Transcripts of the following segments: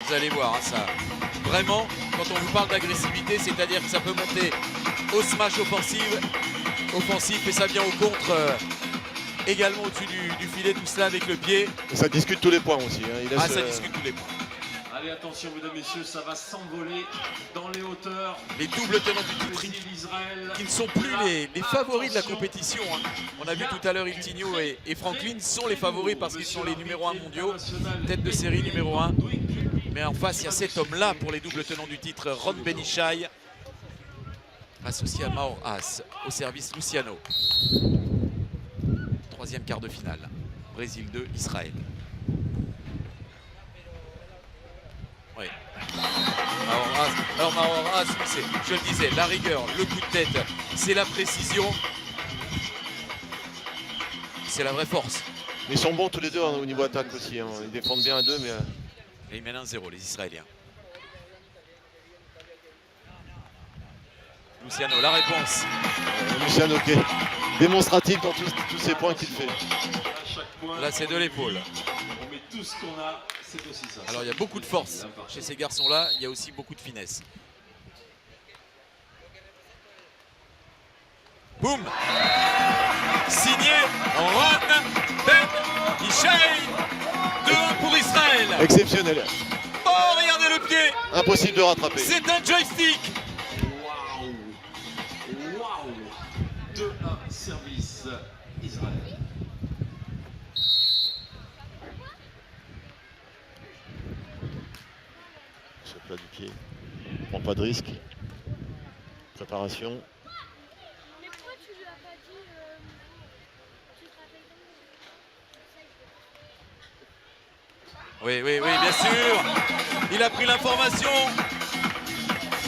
Vous allez voir, hein, ça. Vraiment, quand on vous parle d'agressivité, c'est-à-dire que ça peut monter au smash offensif et ça vient au contre également au-dessus du filet, tout cela avec le pied. Et ça discute tous les points aussi. Hein. Il laisse, ça discute tous les points. Allez, attention, mesdames, messieurs, ça va s'envoler dans les hauteurs. Les doubles tenants du titre qui ne sont plus les favoris de la compétition. Hein. On a vu tout à l'heure Iltinho et Franklin sont les favoris parce qu'ils sont les numéros 1 mondiaux, tête de série numéro 1. Mais en face, il y a cet homme-là pour les doubles tenants du titre, Ron Benichai, associé à Maor As, au service Luciano. Troisième quart de finale, Brésil 2, Israël. Oui. Alors Maor As, je le disais, la rigueur, le coup de tête, c'est la précision, c'est la vraie force. Mais ils sont bons tous les deux hein, au niveau attaque aussi. Hein. Ils défendent bien à deux, mais... Et ils mènent 1-0, les Israéliens. Luciano, la réponse. Luciano, ok. Démonstratif dans tous ces points qu'il fait. Là, c'est de l'épaule. On met tout ce qu'on a, c'est aussi ça. Alors, il y a beaucoup de force chez ces garçons-là. Il y a aussi beaucoup de finesse. Boum! Signé Ron Benichai. 2-1 pour Israël. Exceptionnel. Oh, regardez le pied. Impossible de rattraper. C'est un joystick. Waouh. 2-1, service Israël. Ce plat du pied. Prend pas de risque. Préparation. Mais pourquoi tu lui as pas dit tu te rappelles Oui, bien sûr. Il a pris l'information.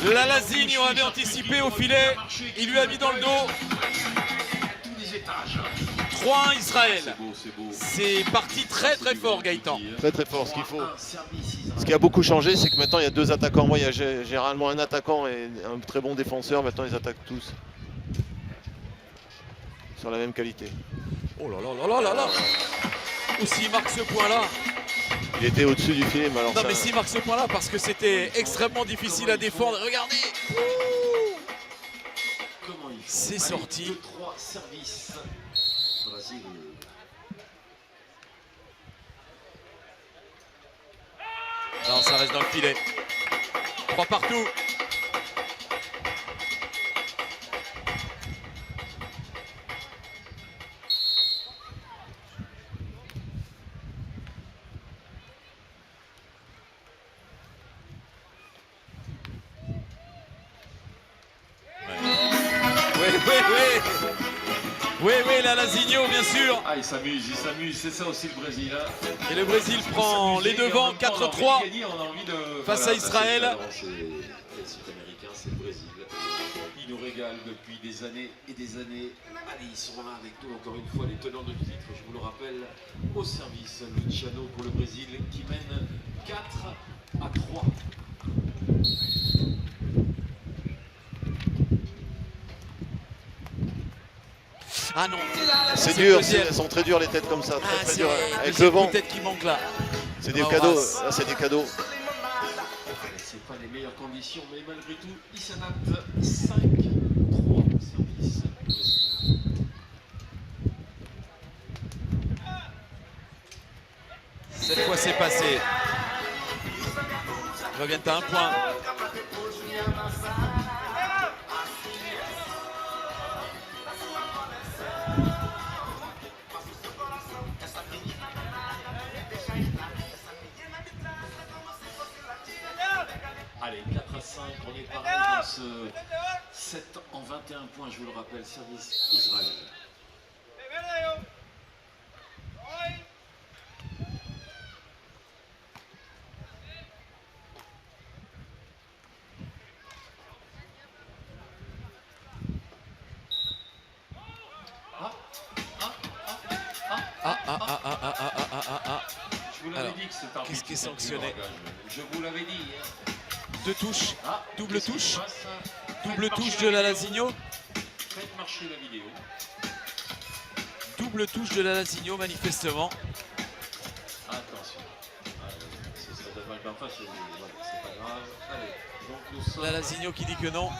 La Lasigno avait anticipé au filet. Il lui a mis dans le dos. 3-1 Israël. C'est parti très fort, Gaëtan. Très fort. Ce qui a beaucoup changé, c'est que maintenant il y a deux attaquants. Moi, il y a généralement un attaquant et un très bon défenseur. Maintenant, ils attaquent tous. Sur la même qualité. Oh là là. Ou s'il marque ce point-là. Il était au-dessus du filet, mais alors Non, ça... mais s'il marque ce point-là, parce que c'était extrêmement difficile à défendre. Regardez. C'est sorti. 2-3 services. Brésil. Non, ça reste dans le filet. 3 partout. Oui, la Lasigno, bien sûr. Ah, il s'amuse, c'est ça aussi le Brésil. Hein. Et le Brésil prend les devants, 4-3 face à Israël. C'est Sud-Américain, c'est le Brésil. Il nous régale depuis des années et des années. Allez, ils sont là avec nous encore une fois, les tenants de titre, je vous le rappelle, au service Luciano pour le Brésil qui mène 4-3. Ah non, c'est dur, elles sont très dures les têtes comme ça, très dur. Avec le vent. Tête qui manque là. C'est des cadeaux, là c'est des cadeaux. C'est pas les meilleures conditions, mais malgré tout, il s'adapte. 5-3 service. Cette fois c'est passé. Ils reviennent à un point. Allez, 4-5, on est pareil dans ce 7 en 21 points, je vous le rappelle, service Israël. Je vous l'avais dit que c'est un qu'est-ce qui est sanctionné? Je vous l'avais dit. Deux touches, double touche de la Lasigno. Faites marcher la vidéo. Double touche de la Lasigno manifestement. Attention. Ce serait dommage ben enfin, c'est pas grave. Allez, donc nous sommes... La Lasigno qui dit que non.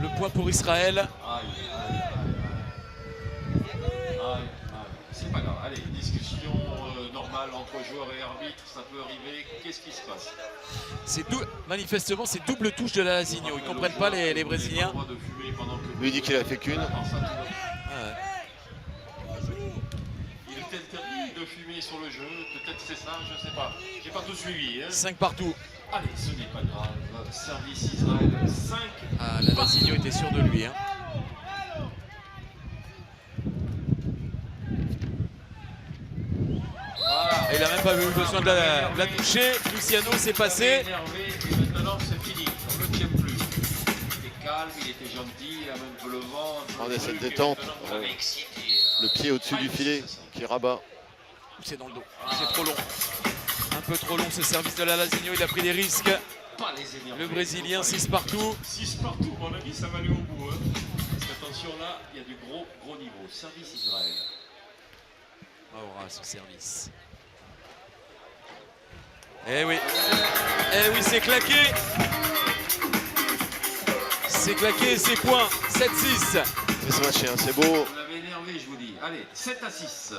Le point pour Israël. Aïe. C'est pas grave. Allez, discussion normale entre joueurs et arbitres, ça peut arriver. Qu'est-ce qui se passe? Manifestement, c'est double touche de la Lasigno. Ils ne comprennent pas les Brésiliens. Lui dit qu'il a fait qu'une. Il est interdit de fumer sur le jeu. Peut-être c'est ça, je sais pas. J'ai pas tout suivi. 5 partout. Allez, ce n'est pas grave. Service Israël, 5. Ah, la Lasigno était sûr de lui. Hein. Voilà. Et il n'a même pas eu besoin de la toucher. Luciano s'est passé. Énervé, et maintenant c'est fini. On ne le tient plus. Il était calme, il était gentil, il a même peu le vent. On a cette détente. Le pied au-dessus du filet qui rabat. C'est dans le dos. C'est trop long. Un peu trop long ce service de la Lasigno. Il a pris des risques. Le Brésilien, 6 partout. 6 partout, à mon avis, ça va aller au bout. Hein. Parce qu'attention là, il y a du gros niveau. Service Israël. Aura son service. Eh oui, c'est claqué. C'est claqué, c'est point. 7-6. C'est smashé, hein, c'est beau. Vous l'avez énervé, je vous dis. Allez, 7-6.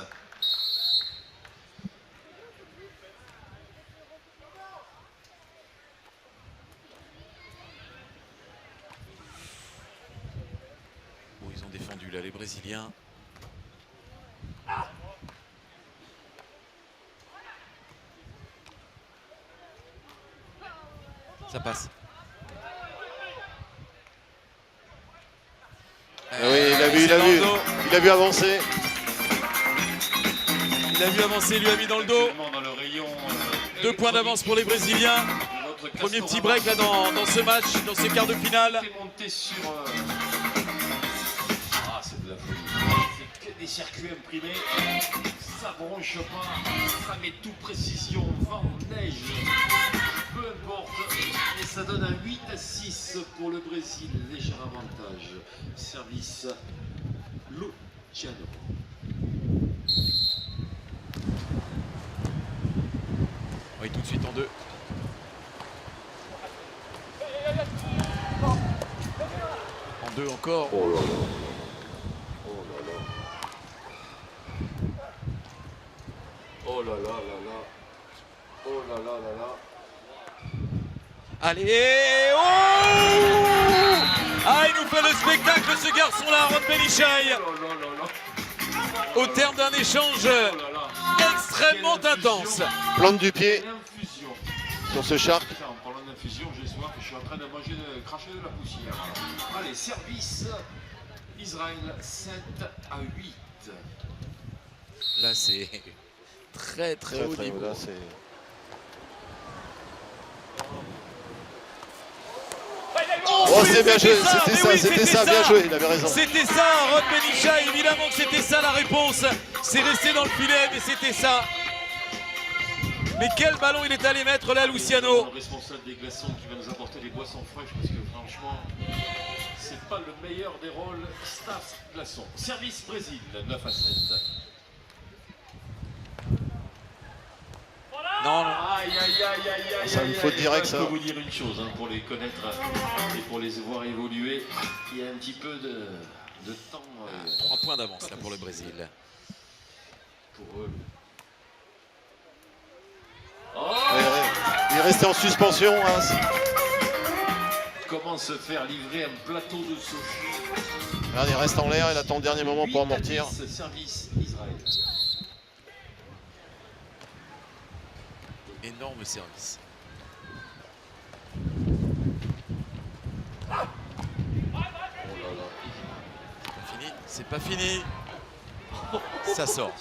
Bon, ils ont défendu là, les Brésiliens. Ça passe. Ah oui, il a vu avancer. Il a vu avancer, il lui a mis dans le dos. Dans le rayon, 2 points d'avance pour les Brésiliens. Premier petit break là dans ce match, dans ce quart de finale. Monté sur, ah, c'est de la folie. C'est que des circuits imprimés. Ça bronche pas. Ça met tout précision. Vent, neige. Peu importe. Et ça donne un 8-6 pour le Brésil. Léger avantage. Service Luciano. Oui, tout de suite en 2. En 2 encore. Oh là là. Oh là là là là. Oh là là là là. Allez, oh! Ah, il nous fait le spectacle, ce garçon-là, Aaron Belishay. Oh là là là. Au terme d'un échange extrêmement intense. Plante du pied L'infusion. sur ce shark. En parlant d'infusion, j'ai soif, je suis en train de manger, de cracher de la poussière. Allez, service Israël 7-8. Là, c'est très haut niveau. Là, c'est... Oh, c'est bien joué, c'était ça, bien joué, il avait raison. C'était ça, Aaron Belishay, évidemment que c'était ça la réponse. C'est resté dans le filet, mais c'était ça. Mais quel ballon il est allé mettre là, Luciano. Le responsable des glaçons qui va nous apporter des boissons fraîches, parce que franchement, c'est pas le meilleur des rôles staff glaçons. Service Brésil, 9-7. Non, Aïe, aïe, aïe, aïe, aïe. Ça, il faut direct, ça. Je peux vous dire une chose, hein, pour les connaître et pour les voir évoluer, il y a un petit peu de temps. 3 points d'avance là pour le Brésil. Pour eux. Ouais, il est resté en suspension. Hein. Comment se faire livrer un plateau de Sophie? Regarde, il reste en l'air, il attend le dernier moment pour amortir. Service Israël. Énorme service. C'est pas fini. Ça sort.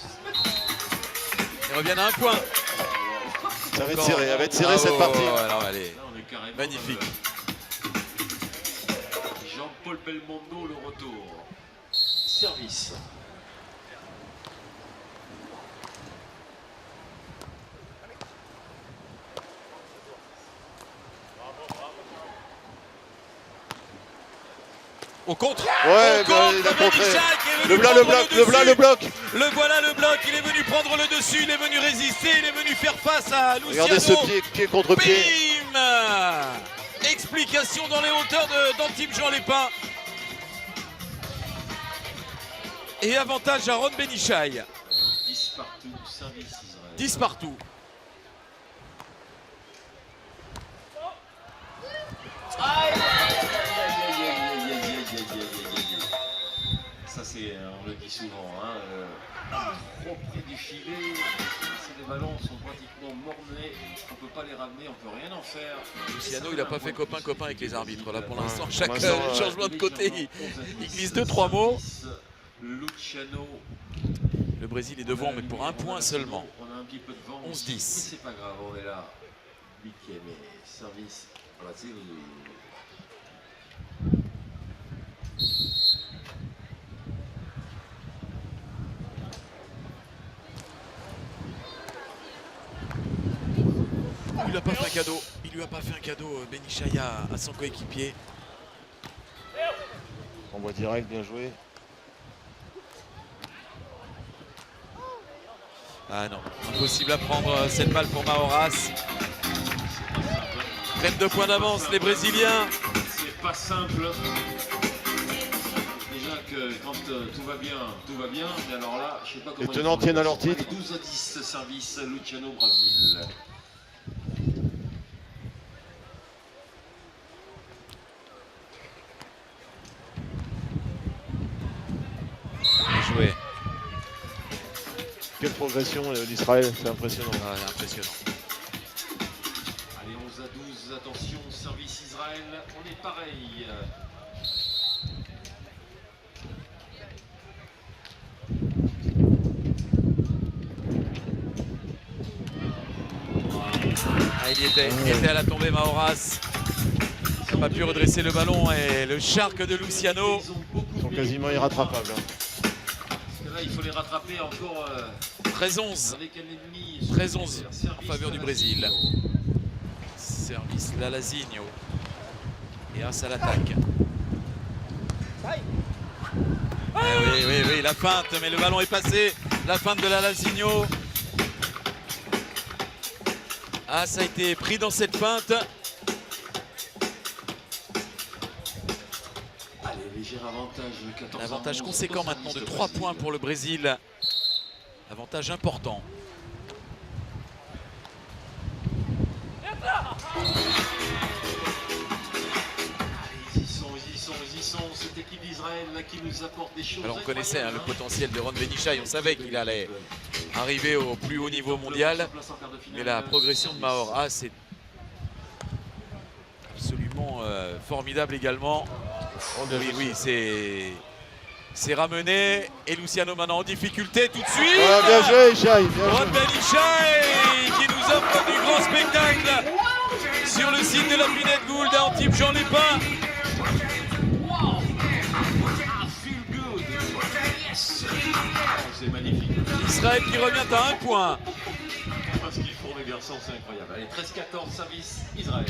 Ils reviennent à 1 point. Ça va être serré, elle va être serrée cette partie. Alors, allez. Magnifique. Jean-Paul Belmondo, le retour. Service. Au contre. Ouais, Au contre, il a contré. Benishai qui est venu Le blanc, le prendre bloc, dessus. le blanc, le bloc. Le voilà le bloc, il est venu prendre le dessus, il est venu résister, il est venu faire face à Luciano. Regardez ce pied, pied contre pied. Bim! Explication dans les hauteurs d'Antibes Jean Lépin. Et avantage à Ron Benishai. 10 partout, service Israël. 10 partout. Ça c'est, on le dit souvent, hein, trop près du filet, les ballons sont pratiquement mornés, on ne peut pas les ramener, on ne peut rien en faire. Luciano, il n'a pas fait copain-copain avec les arbitres. Là pour l'instant, Ouais, chaque pour l'instant, changement de côté, il glisse 2-3 mots. Luciano. Le Brésil est devant, mais pour un point seulement. On a un petit peu de vent. 11-10. C'est pas grave, on est là. 8e service. Brésil. Il lui a pas fait un cadeau. Il lui a pas fait un cadeau, Benishai à son coéquipier. Envoi direct, bien joué. Ah non, impossible à prendre cette balle pour Mahoras. Prennent 2 points d'avance les Brésiliens. C'est pas simple. Déjà que quand tout va bien. Mais alors là, je sais pas comment. Les tenants tiennent à leur titre. 12-10 service Luciano Brésil. Bien joué. Quelle progression d'Israël, c'est impressionnant. Ah, impressionnant. Allez, 11-12, attention, service Israël, on est pareil. Ah, il était à la tombée Mahoras. Il n'a pas pu redresser le ballon et le shark de Luciano. Ils sont quasiment irrattrapables. Parce que là, il faut les rattraper encore 13-11. avec un ennemi. 13-11 en faveur du Brésil. Service Lalazinho. Et As à l'attaque. Oui, la feinte, mais le ballon est passé. La feinte de Lalazinho. As a été pris dans cette feinte. Allez, léger avantage. 14 Avantage 11, conséquent maintenant de 3 points pour le Brésil. Avantage important. Ils y sont. Cette équipe d'Israël là qui nous apporte des choses. Alors on connaissait le incroyables, potentiel de Ron Benishai, on savait qu'il allait arriver au plus haut niveau mondial. Mais la progression de Mahoras est absolument formidable également. Oui, c'est ramené. Et Luciano maintenant en difficulté tout de suite. Ah, bien joué, Shai, bien Ron joué. Benishai qui nous offre du grand spectacle sur le site de la Pinette Gould à Antibes Jean Lépin. C'est magnifique. Israël qui revient à 1 point. Parce qu'ils font les garçons, c'est incroyable. Allez, 13-14, service Israël.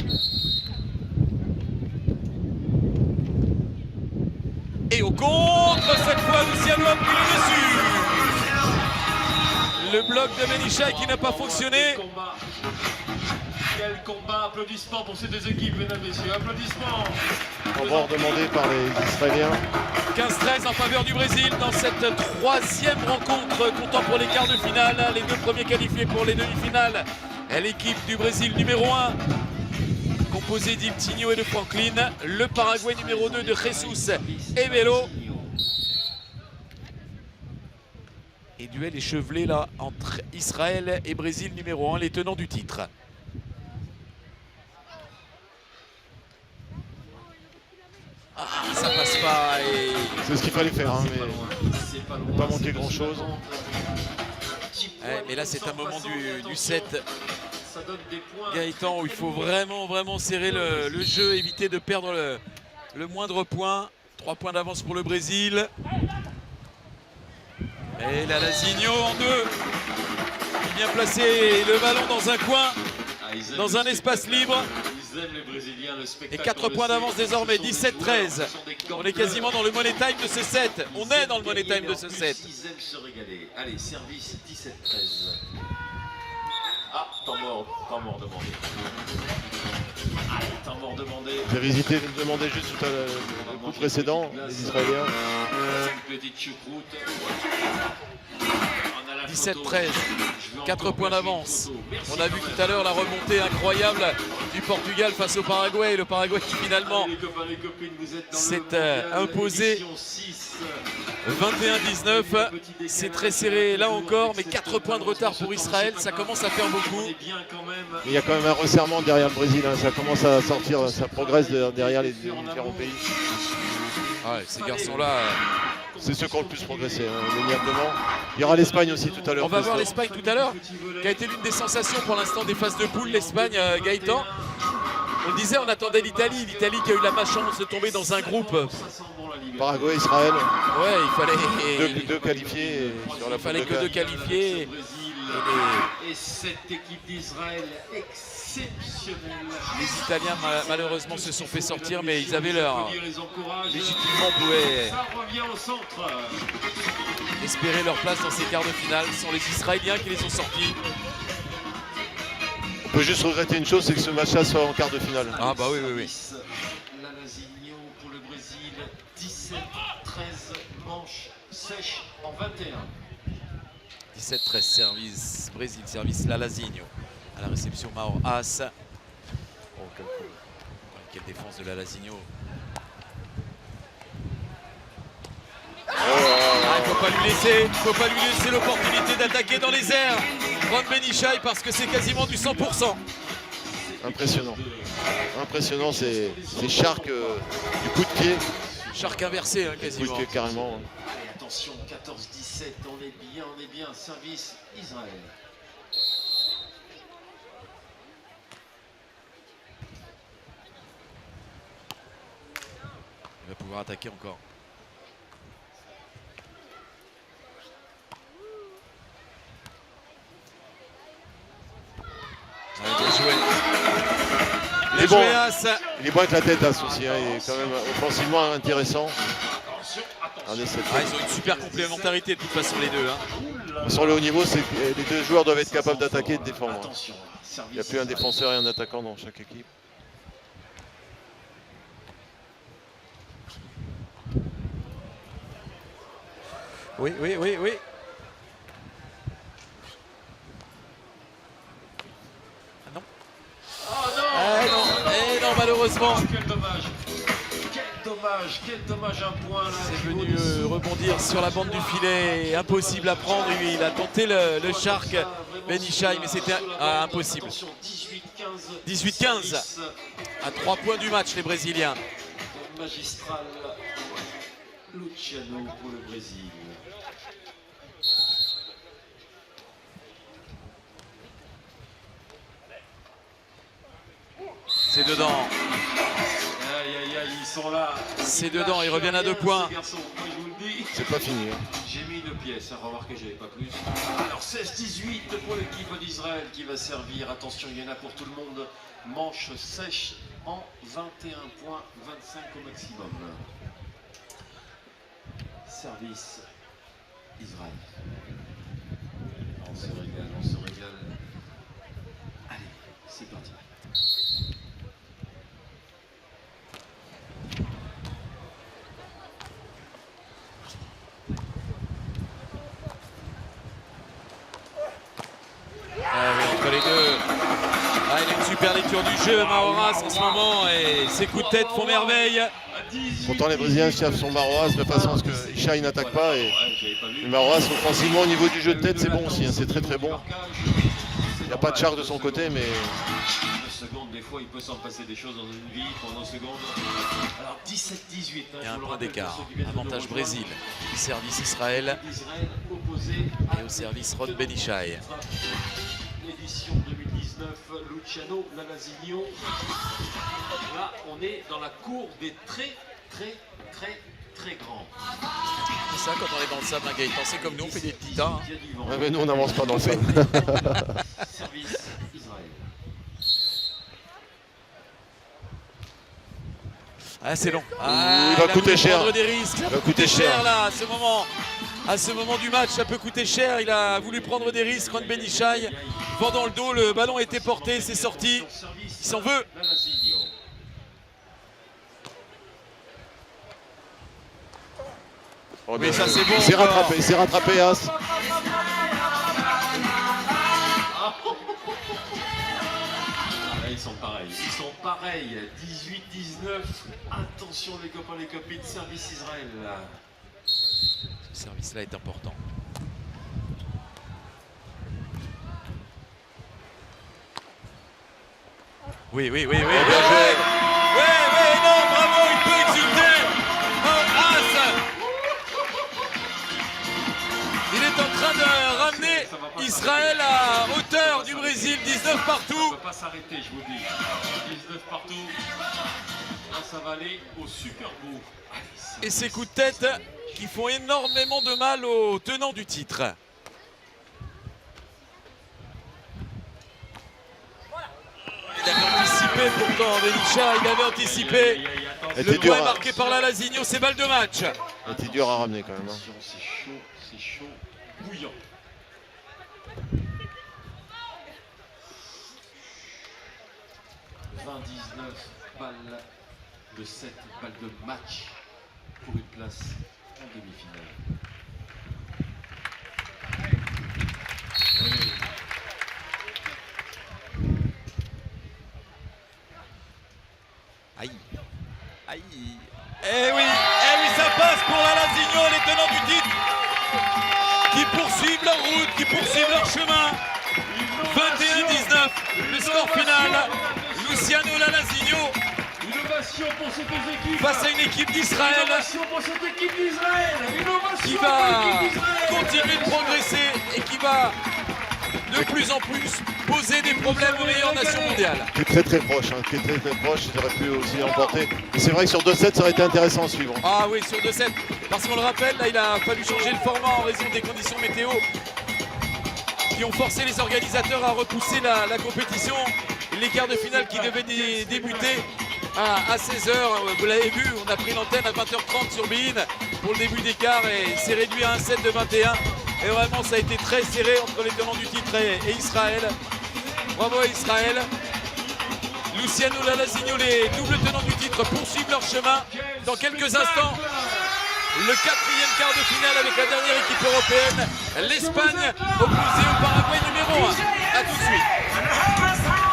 Et au contre, cette fois Luciano a pris le dessus. Le bloc de Benishai qui n'a pas fonctionné. Quel combat, applaudissements pour ces deux équipes, mesdames, messieurs, applaudissements. Rebord demandé par les Israéliens. 15-13 en faveur du Brésil dans cette 3e rencontre comptant pour les quarts de finale. Les 2 premiers qualifiés pour les demi-finales. L'équipe du Brésil numéro 1, composée d'Iltinho et de Franklin. Le Paraguay numéro 2 de Jesus et Velo. Et duel échevelé là entre Israël et Brésil numéro 1, les tenants du titre. Ah, ça passe pas et... C'est ce qu'il fallait faire, hein, mais C'est pas loin. pas manqué grand-chose. Ouais, mais là c'est un moment du set, Ça donne des points. Gaëtan, où il faut vraiment serrer le jeu, éviter de perdre le moindre point. 3 points d'avance pour le Brésil. Et Lalazinho en 2. Il vient placer le ballon dans un coin. dans un espace libre. Ils aiment les Brésiliens, le Et spectacle. 4 points d'avance désormais, 17-13. On est quasiment dans le money time de ce set. On est dans le money time de ce set. Ils aiment se régaler. Allez, service 17-13. Ah, temps mort demandé. Allez, temps mort demandé. J'ai hésité de demander juste tout à l'heure, le coup précédent, les Israéliens. Une petite choucroute. 17-13, 4 points d'avance. On a vu tout à l'heure la remontée incroyable du Portugal face au Paraguay. Le Paraguay qui finalement s'est imposé 21-19. C'est très serré là encore, mais 4 points de retard pour Israël. Ça commence à faire beaucoup. Il y a quand même un resserrement derrière le Brésil, hein. Ça commence à sortir, ça progresse derrière les différents pays. Ouais, ces garçons-là. C'est ceux qui ont le plus progressé, hein, indéniablement. Il y aura l'Espagne aussi tout à l'heure. On va voir l'Espagne tout à l'heure, qui a été l'une des sensations pour l'instant des phases de poule. L'Espagne, Gaëtan. On le disait, on attendait l'Italie. L'Italie qui a eu la malchance de tomber dans un groupe. Paraguay, Israël. Ouais, il fallait deux qualifiés. Sur la il fallait que 2 qualifiés. Et cette équipe d'Israël exceptionnelle. Les Italiens malheureusement se sont fait sortir, mais ils avaient leur légitimement pouvaient Ça revient au centre. espérer leur place dans ces quarts de finale. Ce sont les Israéliens qui les ont sortis. On peut juste regretter une chose, c'est que ce match-là soit en quart de finale. Ah bah oui, oui, oui. Lalazinho pour le Brésil, 17-13, manche sèche en 21. 17-13, service Brésil, service Lalazinho. À la réception, Maor As. Oh, quelle défense de Lalazinho. Ah, il ne faut pas lui laisser l'opportunité d'attaquer dans les airs. Ron Benichai parce que c'est quasiment du 100%. Impressionnant. Impressionnant, c'est Shark du coup de pied. Shark inversé, hein, Coup de quasiment. pied carrément. Allez, attention, 14-17, on est bien, service Israël. Il va pouvoir attaquer encore. Ouais, bien joué. Il est bon. Bien joué, As. Il est bon avec la tête, As aussi. Hein. Il est quand même offensivement intéressant. Regardez cette Ah, ils ont une super complémentarité de toute façon les deux. Hein. Sur le haut niveau, les deux joueurs doivent être capables d'attaquer et de défendre. Attention, Il n'y a plus un défenseur et un attaquant dans chaque équipe. Oui, oui, oui, oui. Ah non. Eh non, malheureusement. Quel dommage, un point là. C'est venu rebondir sur la bande du filet. Impossible à prendre. Il a tenté le Shark Benichai, mais c'était impossible. 18-15. À 3 points du match, les Brésiliens. Magistral Luciano pour le Brésil. C'est dedans. Aïe, ils sont là. C'est dedans, ils reviennent à 2 points. C'est pas fini. Hein. J'ai mis 2 pièces, remarquez, j'avais pas plus. Alors 16-18 pour l'équipe d'Israël qui va servir. Attention, il y en a pour tout le monde. Manche sèche en 21 points, 25 au maximum. Service Israël. On se régale. Allez, c'est parti. Entre les deux. Ah, il a une super lecture du jeu, Mahoras en ce moment, et ses coups de tête font merveille. Pourtant les Brésiliens cherchent son Mahoras de façon à ce que Ishai n'attaque pas. Et le Mahoras offensivement au niveau du jeu de tête c'est bon aussi, hein, c'est très bon. Il n'y a pas de Shark de son côté mais... Secondes, des fois il peut s'en passer des choses dans une vie pendant secondes. Alors 17-18. Il y a un point d'écart. Avantage Brésil. Service Israël. Et au service Ron Benichai. L'édition 2019, Luciano Lalazinho. Là, on est dans la cour des très grands. C'est ça quand on est dans le sable, hein, Gaëtan. C'est comme nous, on fait des petits tas. Hein. Ouais, mais nous on n'avance pas dans le sable. Service Israël. Ah, c'est long. Il va coûter cher. Prendre des risques. Il va coûter cher. Là, à ce moment du match, ça peut coûter cher. Il a voulu prendre des risques. Ron Benishai, vent dans le dos, le ballon a été porté, c'est sorti. Il s'en veut. Oh, mais ça c'est bon. Il s'est rattrapé, As. Ils sont pareils, 18-19. Attention les copains, les copines, service Israël. Ce service-là est important. Oui. Oui, non, bravo, il peut exulter. As. Il est en train de ramener Israël à hauteur du Brésil, 19 partout. Ça ne peut pas s'arrêter, je vous dis. 19 partout. Là, ça va aller au Super Bowl. Et ces coups de tête qui font énormément de mal aux tenants du titre. Il avait anticipé pourtant, Benisha, il avait anticipé. Le point est marqué par la Lasigno, c'est balle de match. C'était dur à ramener quand même. C'est chaud, bouillant. « 29 balles de 7 balles de match pour une place en demi-finale. » Aïe. Eh oui, ça passe pour la Lasigno, les tenants du titre, qui poursuivent leur route, qui poursuivent leur chemin. 21-19, le score final. Luciano Lasigno Innovation pour ces deux équipes. face à une équipe d'Israël Innovation pour cette équipe d'Israël. qui va continuer de progresser et qui va de plus en plus poser des problèmes aux meilleures nations mondiales. Qui est très proche, qui est très proche, il aurait pu aussi l'emporter. Et c'est vrai que sur 2-7, ça aurait été intéressant à suivre. Ah oui, sur 2-7, parce qu'on le rappelle, là il a fallu changer le format en raison des conditions météo qui ont forcé les organisateurs à repousser la compétition. Les quarts de finale qui devaient débuter à 16h, vous l'avez vu, on a pris l'antenne à 20h30 sur Bein pour le début des quarts et c'est réduit à un set de 21. Et vraiment ça a été très serré entre les tenants du titre et Israël. Bravo à Israël. Luciano Lasigno, les doubles tenants du titre poursuivent leur chemin. Dans quelques instants, le 4e quart de finale avec la dernière équipe européenne, l'Espagne opposée au Paraguay numéro 1. A tout de suite.